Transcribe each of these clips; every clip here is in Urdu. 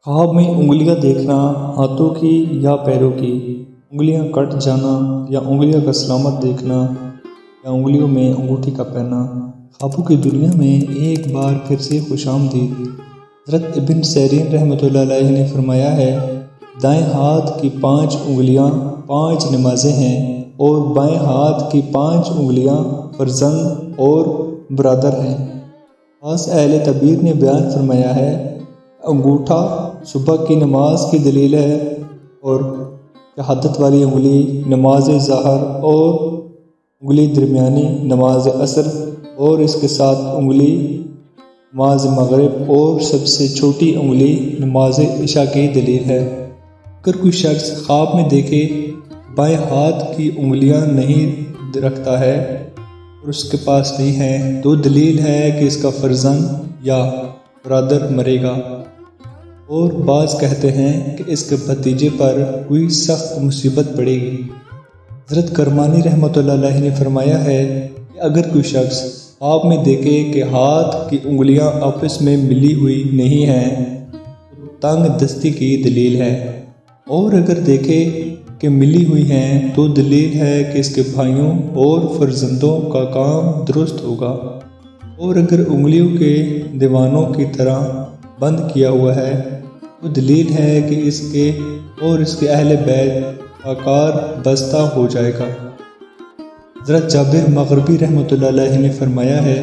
خواب میں انگلیاں دیکھنا، ہاتھوں کی یا پیروں کی انگلیاں کٹ جانا یا انگلیوں کا سلامت دیکھنا یا انگلیوں میں انگوٹھی کا پہننا۔ خوابوں کی دنیا میں ایک بار پھر سے خوش آمدید۔ حضرت ابن سیرین رحمۃ اللہ علیہ نے فرمایا ہے، دائیں ہاتھ کی 5 انگلیاں 5 نمازیں ہیں اور بائیں ہاتھ کی 5 انگلیاں فرزند اور برادر ہیں۔ خاص اہل تعبیر نے بیان فرمایا ہے، انگوٹھا صبح کی نماز کی دلیل ہے اور شہادت والی انگلی نماز ظہر اور انگلی درمیانی نماز عصر اور اس کے ساتھ انگلی نماز مغرب اور سب سے چھوٹی انگلی نماز عشاء کی دلیل ہے۔ اگر کوئی شخص خواب میں دیکھے بائیں ہاتھ کی انگلیاں نہیں رکھتا ہے اور اس کے پاس نہیں ہیں تو دلیل ہے کہ اس کا فرزند یا برادر مرے گا، اور بعض کہتے ہیں کہ اس کے بھتیجے پر کوئی سخت مصیبت پڑے گی۔ حضرت کرمانی رحمۃ اللہ علیہ نے فرمایا ہے کہ اگر کوئی شخص خواب میں دیکھے کہ ہاتھ کی انگلیاں آپس میں ملی ہوئی نہیں ہیں تو تنگ دستی کی دلیل ہے، اور اگر دیکھے کہ ملی ہوئی ہیں تو دلیل ہے کہ اس کے بھائیوں اور فرزندوں کا کام درست ہوگا، اور اگر انگلیوں کے دیوانوں کی طرح بند کیا ہوا ہے تو دلیل ہے کہ اس کے اور اس کے اہل بیت کا کار بستہ ہو جائے گا۔ حضرت جابر مغربی رحمۃ اللہ علیہ نے فرمایا ہے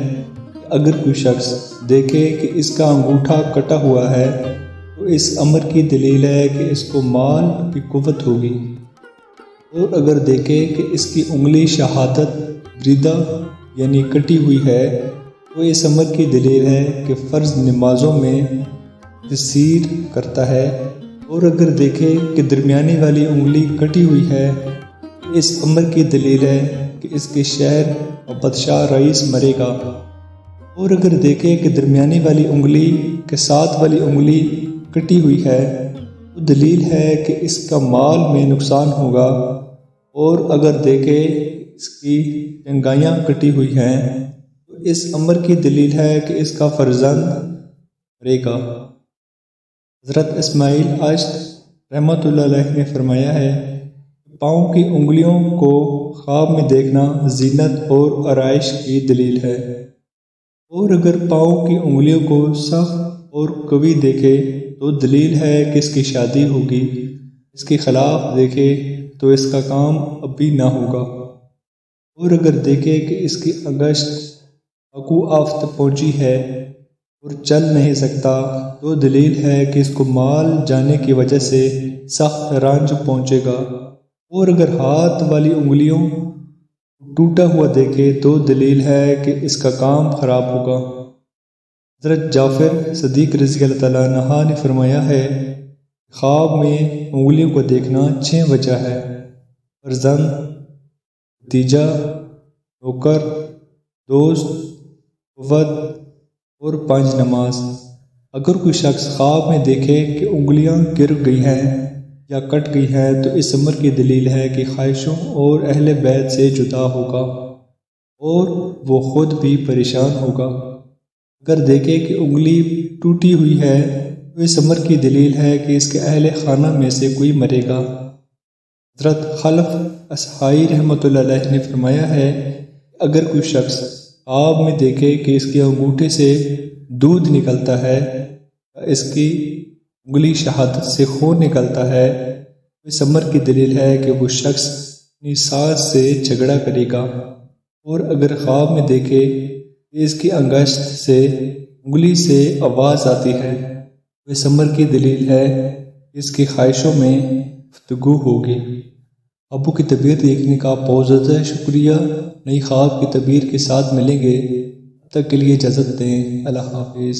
کہ اگر کوئی شخص دیکھے کہ اس کا انگوٹھا کٹا ہوا ہے تو اس امر کی دلیل ہے کہ اس کو مال کی قوت ہوگی، اور اگر دیکھے کہ اس کی انگلی شہادت بریدہ یعنی کٹی ہوئی ہے تو اس امر کی دلیل ہے کہ فرض نمازوں میں تقصیر کرتا ہے، اور اگر دیکھے کہ درمیانی والی انگلی کٹی ہوئی ہے تو اس امر کی دلیل ہے کہ اس کے شہر اور بادشاہ رئیس مرے گا، اور اگر دیکھے کہ درمیانی والی انگلی کے ساتھ والی انگلی کٹی ہوئی ہے تو دلیل ہے کہ اس کا مال میں نقصان ہوگا، اور اگر دیکھے اس کی ٹنگائیاں کٹی ہوئی ہیں تو اس امر کی دلیل ہے کہ اس کا فرزند مرے گا۔ حضرت اسماعیل اشت رحمۃ اللہ علیہ نے فرمایا ہے، پاؤں کی انگلیوں کو خواب میں دیکھنا زینت اور آرائش کی دلیل ہے، اور اگر پاؤں کی انگلیوں کو سخت اور قوی دیکھے تو دلیل ہے کہ اس کی شادی ہوگی، اس کے خلاف دیکھے تو اس کا کام ابھی نہ ہوگا، اور اگر دیکھے کہ اس کی انگشت آکو آفت پہنچی ہے اور چل نہیں سکتا تو دلیل ہے کہ اس کو مال جانے کی وجہ سے سخت رنج پہنچے گا، اور اگر ہاتھ والی انگلیوں ٹوٹا ہوا دیکھے تو دلیل ہے کہ اس کا کام خراب ہوگا۔ حضرت جعفر صدیق رضی اللہ تعالیٰ عنہ نے فرمایا ہے، خواب میں انگلیوں کو دیکھنا 6 وجہ ہے: فرزند، بھتیجا، نوکر، دوست، قوت اور 5 نماز۔ اگر کوئی شخص خواب میں دیکھے کہ انگلیاں گر گئی ہیں یا کٹ گئی ہیں تو اس امر کی دلیل ہے کہ خواہشوں اور اہل بیت سے جدا ہوگا اور وہ خود بھی پریشان ہوگا۔ اگر دیکھے کہ انگلی ٹوٹی ہوئی ہے تو اس امر کی دلیل ہے کہ اس کے اہل خانہ میں سے کوئی مرے گا۔ حضرت خلف اصحائی رحمۃ اللہ علیہ نے فرمایا ہے، اگر کوئی شخص خواب میں دیکھے کہ اس کے انگوٹھے سے دودھ نکلتا ہے یا اس کی انگلی شہادت سے خون نکلتا ہے تو اس امر کی دلیل ہے کہ وہ شخص اپنی ساس سے جھگڑا کرے گا، اور اگر خواب میں دیکھے کہ اس کی انگشت سے انگلی سے آواز آتی ہے تو اس امر کی دلیل ہے کہ اس کی خواہشوں میں گفتگو ہوگی۔ خوابوں کی تعبیر دیکھنے کا بہت زیادہ شکریہ۔ نئی خواب کی تعبیر کے ساتھ ملیں گے، تب تک کے لیے اجازت دیں۔ اللہ حافظ۔